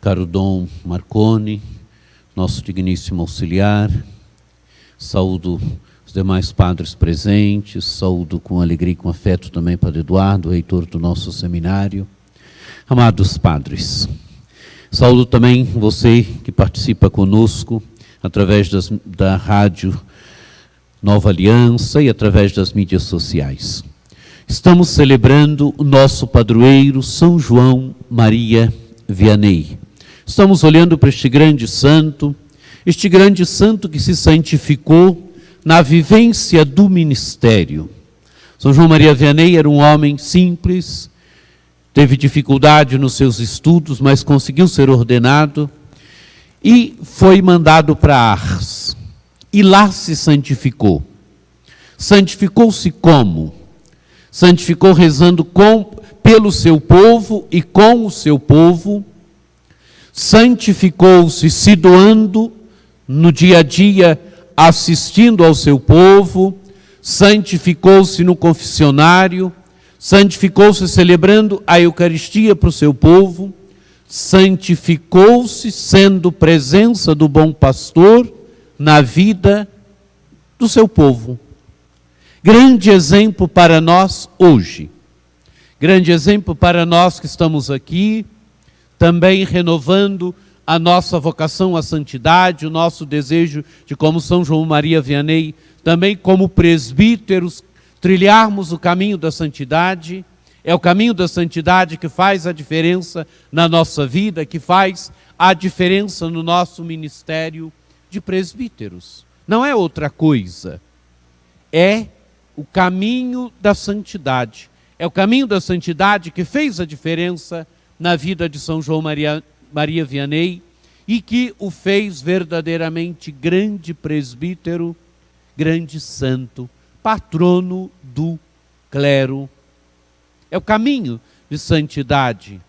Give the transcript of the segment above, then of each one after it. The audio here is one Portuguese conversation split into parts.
caro Dom Marconi, nosso digníssimo auxiliar, saúdo os demais padres presentes, saúdo com alegria e com afeto também Padre Eduardo, reitor do nosso seminário. Amados padres, saúdo também você que participa conosco através da rádio Nova Aliança e através das mídias sociais. Estamos celebrando o nosso padroeiro São João Maria Vianney. Estamos olhando para este grande santo que se santificou na vivência do ministério. São João Maria Vianney era um homem simples, teve dificuldade nos seus estudos, mas conseguiu ser ordenado e foi mandado para Ars. E lá se santificou. Santificou-se como? Santificou rezando pelo seu povo e com o seu povo. Santificou-se se doando no dia a dia, assistindo ao seu povo. Santificou-se no confessionário. Santificou-se celebrando a Eucaristia para o seu povo. Santificou-se sendo presença do bom pastor na vida do seu povo. Grande exemplo para nós hoje. Grande exemplo para nós que estamos aqui, também renovando a nossa vocação à santidade, o nosso desejo de, como São João Maria Vianney, também como presbíteros, trilharmos o caminho da santidade. É o caminho da santidade que faz a diferença na nossa vida, que faz a diferença no nosso ministério de presbíteros. Não é outra coisa. É o caminho da santidade. É o caminho da santidade que fez a diferença na vida de São João Maria Vianney e que o fez verdadeiramente grande presbítero, grande santo, patrono do clero. É o caminho de santidade.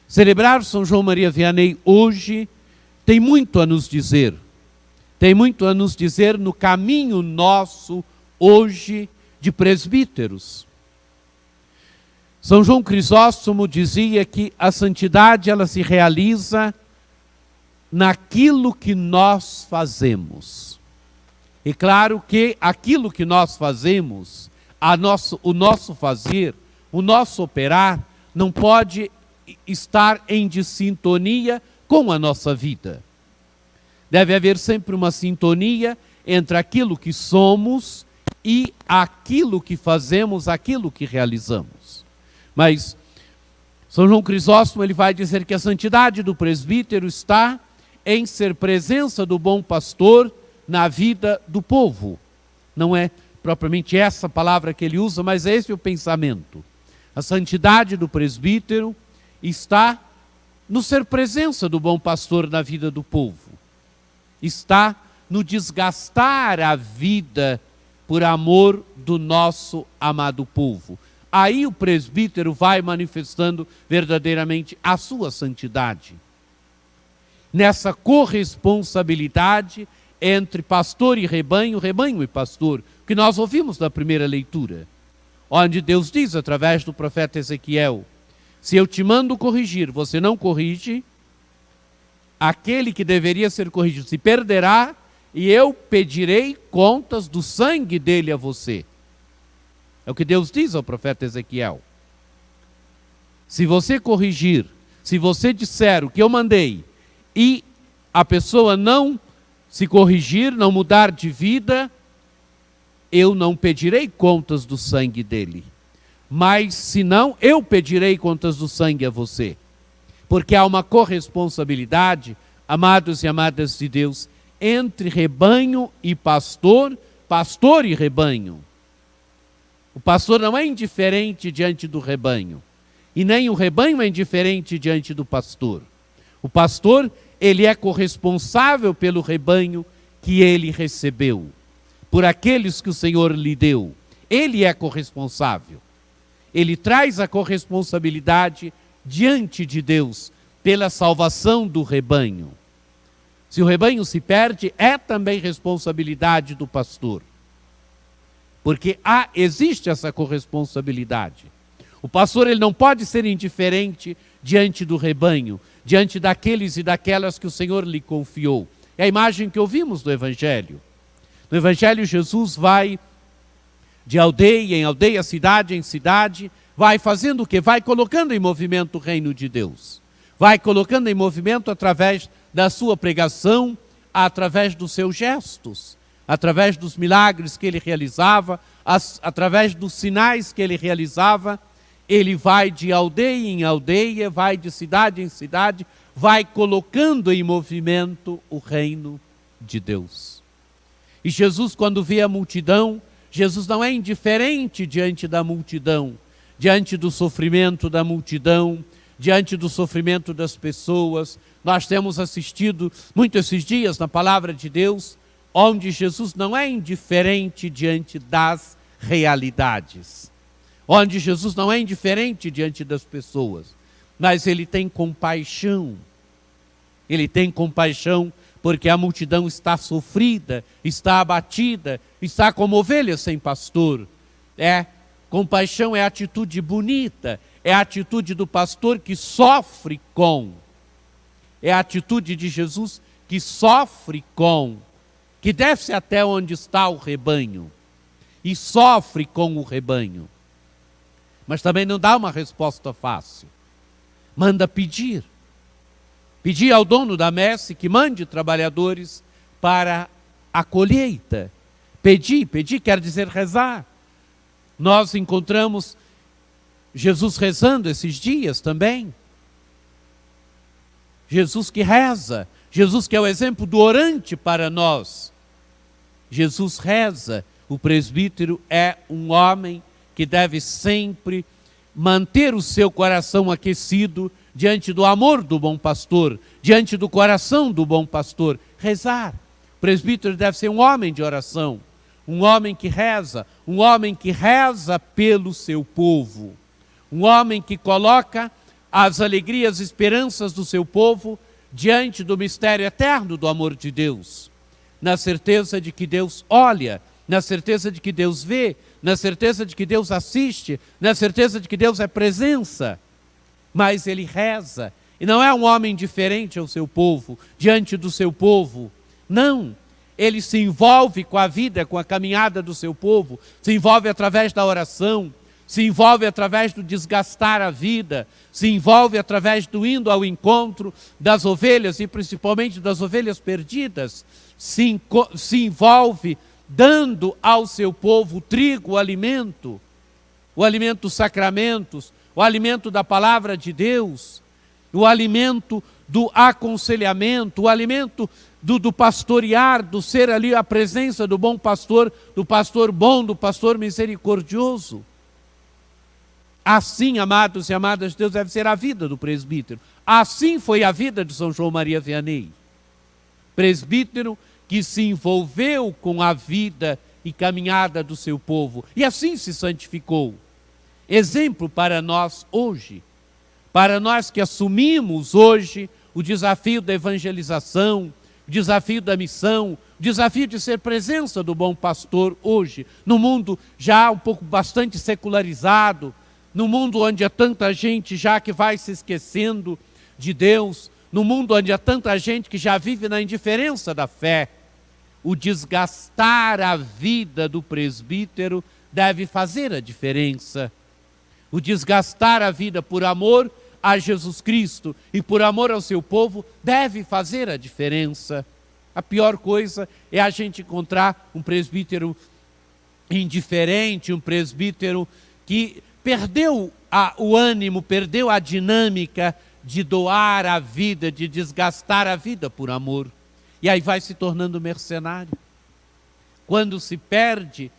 Celebrar São João Maria Vianney hoje tem muito a nos dizer. Tem muito a nos dizer no caminho nosso hoje de presbíteros. São João Crisóstomo dizia que a santidade ela se realiza naquilo que nós fazemos. E claro que aquilo que nós fazemos, o nosso fazer, o nosso operar, não pode estar em dissintonia com a nossa vida. Deve haver sempre uma sintonia entre aquilo que somos e aquilo que fazemos, aquilo que realizamos. Mas São João Crisóstomo ele vai dizer que a santidade do presbítero está em ser presença do bom pastor na vida do povo. Não é propriamente essa palavra que ele usa, mas esse é o pensamento. A santidade do presbítero está no ser presença do bom pastor na vida do povo. Está no desgastar a vida por amor do nosso amado povo. Aí o presbítero vai manifestando verdadeiramente a sua santidade. Nessa corresponsabilidade entre pastor e rebanho e pastor, que nós ouvimos na primeira leitura, onde Deus diz através do profeta Ezequiel: se eu te mando corrigir, você não corrige, aquele que deveria ser corrigido se perderá, e eu pedirei contas do sangue dele a você. É o que Deus diz ao profeta Ezequiel. Se você corrigir, se você disser o que eu mandei, e a pessoa não se corrigir, não mudar de vida, eu não pedirei contas do sangue dele. Mas, se não, eu pedirei contas do sangue a você. Porque há uma corresponsabilidade, amados e amadas de Deus, entre rebanho e pastor, pastor e rebanho. O pastor não é indiferente diante do rebanho, e nem o rebanho é indiferente diante do pastor. O pastor, ele é corresponsável pelo rebanho que ele recebeu, por aqueles que o Senhor lhe deu. Ele é corresponsável. Ele traz a corresponsabilidade diante de Deus pela salvação do rebanho. Se o rebanho se perde, é também responsabilidade do pastor. Porque existe essa corresponsabilidade. O pastor ele não pode ser indiferente diante do rebanho, diante daqueles e daquelas que o Senhor lhe confiou. É a imagem que ouvimos do Evangelho. No Evangelho, Jesus vai de aldeia em aldeia, cidade em cidade, vai fazendo o quê? Vai colocando em movimento o reino de Deus. Vai colocando em movimento através da sua pregação, através dos seus gestos, através dos milagres que ele realizava, através dos sinais que ele realizava. Ele vai de aldeia em aldeia, vai de cidade em cidade, vai colocando em movimento o reino de Deus. E Jesus, quando vê a multidão, Jesus não é indiferente diante da multidão, diante do sofrimento da multidão, diante do sofrimento das pessoas. Nós temos assistido muito esses dias na palavra de Deus, onde Jesus não é indiferente diante das realidades, onde Jesus não é indiferente diante das pessoas, mas ele tem compaixão. Ele tem compaixão porque a multidão está sofrida, está abatida, está como ovelha sem pastor. Compaixão é atitude bonita, é a atitude do pastor que sofre com. É a atitude de Jesus que sofre com, que desce até onde está o rebanho e sofre com o rebanho. Mas também não dá uma resposta fácil. Manda pedir. Pedir ao dono da messe que mande trabalhadores para a colheita. Pedir quer dizer rezar. Nós encontramos Jesus rezando esses dias também. Jesus que reza, Jesus que é o exemplo do orante para nós. Jesus reza. O presbítero é um homem que deve sempre manter o seu coração aquecido diante do amor do bom pastor, diante do coração do bom pastor. Rezar. O presbítero deve ser um homem de oração, um homem que reza pelo seu povo, um homem que coloca as alegrias e esperanças do seu povo diante do mistério eterno do amor de Deus, na certeza de que Deus olha, na certeza de que Deus vê, na certeza de que Deus assiste, na certeza de que Deus é presença. Mas ele reza, e não é um homem indiferente ao seu povo, diante do seu povo. Não, ele se envolve com a vida, com a caminhada do seu povo, se envolve através da oração, se envolve através do desgastar a vida, se envolve através do indo ao encontro das ovelhas, e principalmente das ovelhas perdidas, se envolve dando ao seu povo trigo, o alimento dos sacramentos, o alimento da palavra de Deus, o alimento do aconselhamento, o alimento do pastorear, do ser ali a presença do bom pastor, do pastor bom, do pastor misericordioso. Assim, amados e amadas de Deus, deve ser a vida do presbítero. Assim foi a vida de São João Maria Vianney. Presbítero que se envolveu com a vida e caminhada do seu povo, e assim se santificou. Exemplo para nós hoje, para nós que assumimos hoje o desafio da evangelização, o desafio da missão, o desafio de ser presença do bom pastor hoje, no mundo já um pouco bastante secularizado, no mundo onde há tanta gente já que vai se esquecendo de Deus, no mundo onde há tanta gente que já vive na indiferença da fé. O desgastar a vida do presbítero deve fazer a diferença. O desgastar a vida por amor a Jesus Cristo e por amor ao seu povo deve fazer a diferença. A pior coisa é a gente encontrar um presbítero indiferente, um presbítero que perdeu o ânimo, perdeu a dinâmica de doar a vida, de desgastar a vida por amor. E aí vai se tornando mercenário. Quando se perde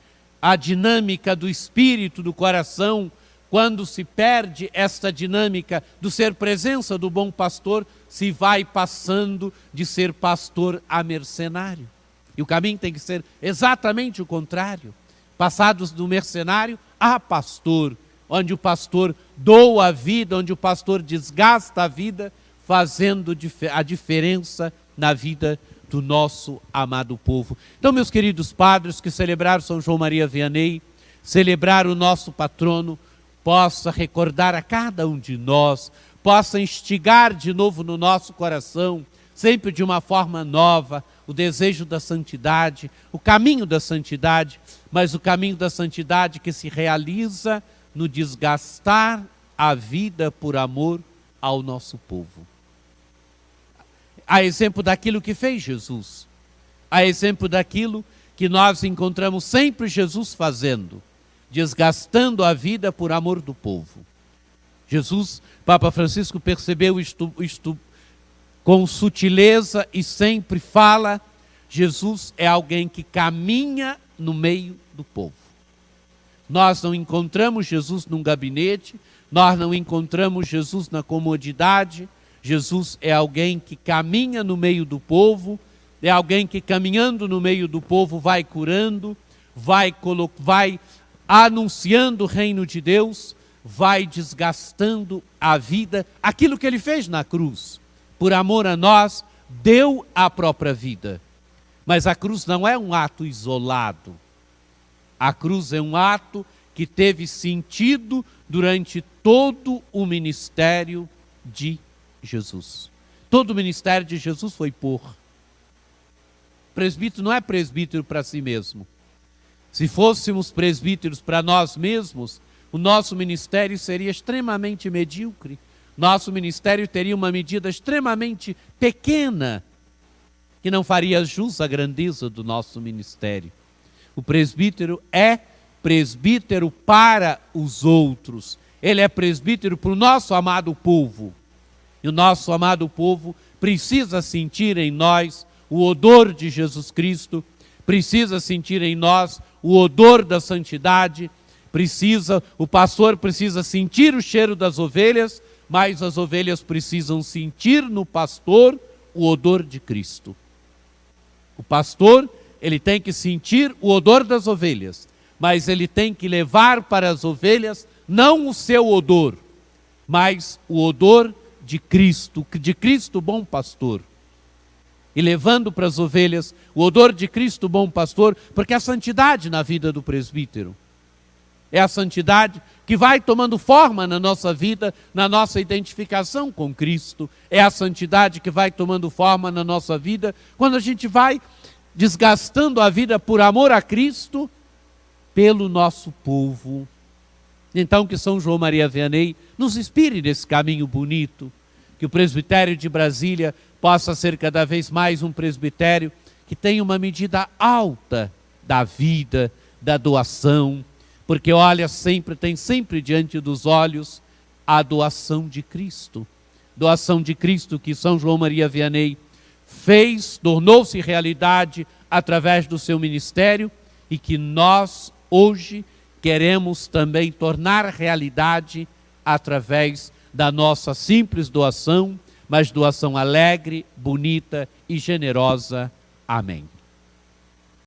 a dinâmica do espírito, do coração, quando se perde esta dinâmica do ser presença do bom pastor, se vai passando de ser pastor a mercenário. E o caminho tem que ser exatamente o contrário. Passados do mercenário a pastor, onde o pastor doa a vida, onde o pastor desgasta a vida, fazendo a diferença na vida do nosso amado povo. Então, meus queridos padres que celebraram São João Maria Vianney, celebrar o nosso patrono, possa recordar a cada um de nós, possa instigar de novo no nosso coração, sempre de uma forma nova, o desejo da santidade, o caminho da santidade, mas o caminho da santidade que se realiza no desgastar a vida por amor ao nosso povo. A exemplo daquilo que fez Jesus, a exemplo daquilo que nós encontramos sempre Jesus fazendo, desgastando a vida por amor do povo. Jesus, Papa Francisco percebeu isto com sutileza e sempre fala, Jesus é alguém que caminha no meio do povo. Nós não encontramos Jesus num gabinete, nós não encontramos Jesus na comodidade. Jesus é alguém que caminha no meio do povo, é alguém que caminhando no meio do povo vai curando, vai anunciando o reino de Deus, vai desgastando a vida, aquilo que ele fez na cruz. Por amor a nós, deu a própria vida. Mas a cruz não é um ato isolado. A cruz é um ato que teve sentido durante todo o ministério de Jesus. Todo o ministério de Jesus foi por. Presbítero não é presbítero para si mesmo. Se fôssemos presbíteros para nós mesmos, o nosso ministério seria extremamente medíocre. Nosso ministério teria uma medida extremamente pequena, que não faria jus à grandeza do nosso ministério. O presbítero é presbítero para os outros. Ele é presbítero para o nosso amado povo. E o nosso amado povo precisa sentir em nós o odor de Jesus Cristo, precisa sentir em nós o odor da santidade, o pastor precisa sentir o cheiro das ovelhas, mas as ovelhas precisam sentir no pastor o odor de Cristo. O pastor, ele tem que sentir o odor das ovelhas, mas ele tem que levar para as ovelhas não o seu odor, mas o odor de Cristo bom pastor. E levando para as ovelhas o odor de Cristo bom pastor, porque a santidade na vida do presbítero é a santidade que vai tomando forma na nossa vida, na nossa identificação com Cristo. É a santidade que vai tomando forma na nossa vida quando a gente vai desgastando a vida por amor a Cristo, pelo nosso povo. Então que São João Maria Vianney nos inspire nesse caminho bonito, que o presbitério de Brasília possa ser cada vez mais um presbitério que tenha uma medida alta da vida, da doação, porque tem sempre diante dos olhos a doação de Cristo. Doação de Cristo que São João Maria Vianney fez, tornou-se realidade através do seu ministério e que nós hoje queremos também tornar realidade através da nossa simples doação, mas doação alegre, bonita e generosa. Amém.